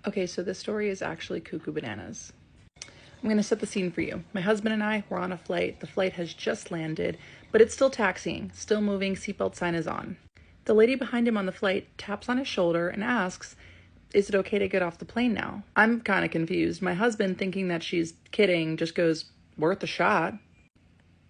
Okay, so this story is actually cuckoo bananas. I'm going to set the scene for you. My husband and I were on a flight. The flight has just landed, but it's still taxiing, still moving, seatbelt sign is on. The lady behind him on the flight taps on his shoulder and asks, "Is it okay to get off the plane now?" I'm kind of confused. My husband, thinking that she's kidding, just goes, "Worth a shot."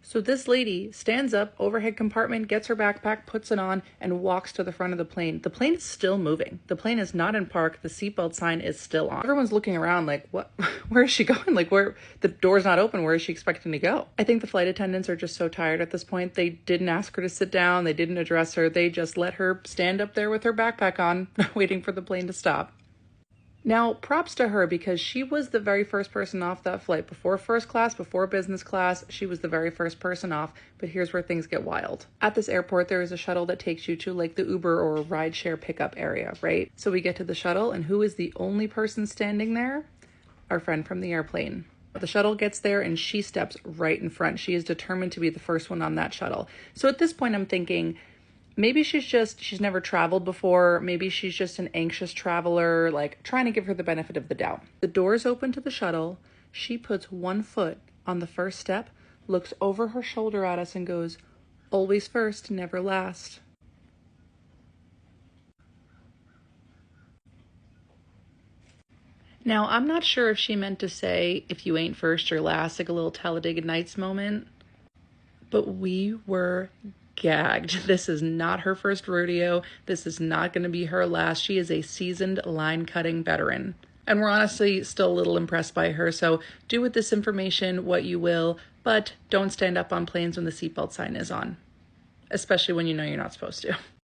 So this lady stands up, overhead compartment, gets her backpack, puts it on, and walks to the front of the plane. The plane is still moving. The plane is not in park. The seatbelt sign is still on. Everyone's looking around like, what? Where is she going? Like, where? The door's not open. Where is she expecting to go? I think the flight attendants are just so tired at this point. They didn't ask her to sit down. They didn't address her. They just let her stand up there with her backpack on, waiting for the plane to stop. Now, props to her because she was the very first person off that flight. Before first class, before business class, she was the very first person off. But here's where things get wild. At this airport, there is a shuttle that takes you to like the Uber or rideshare pickup area, right? So we get to the shuttle, and who is the only person standing there? Our friend from the airplane. The shuttle gets there and she steps right in front. She is determined to be the first one on that shuttle. So at this point, I'm thinking, maybe she's never traveled before. Maybe she's just an anxious traveler, like trying to give her the benefit of the doubt. The doors open to the shuttle. She puts one foot on the first step, looks over her shoulder at us and goes, "Always first, never last." Now, I'm not sure if she meant to say, "If you ain't first, you're last," like a little Talladega Nights moment, but we were gagged. This is not her first rodeo. This is not going to be her last. She is a seasoned line cutting veteran. And we're honestly still a little impressed by her. So do with this information what you will, but don't stand up on planes when the seatbelt sign is on, especially when you know you're not supposed to.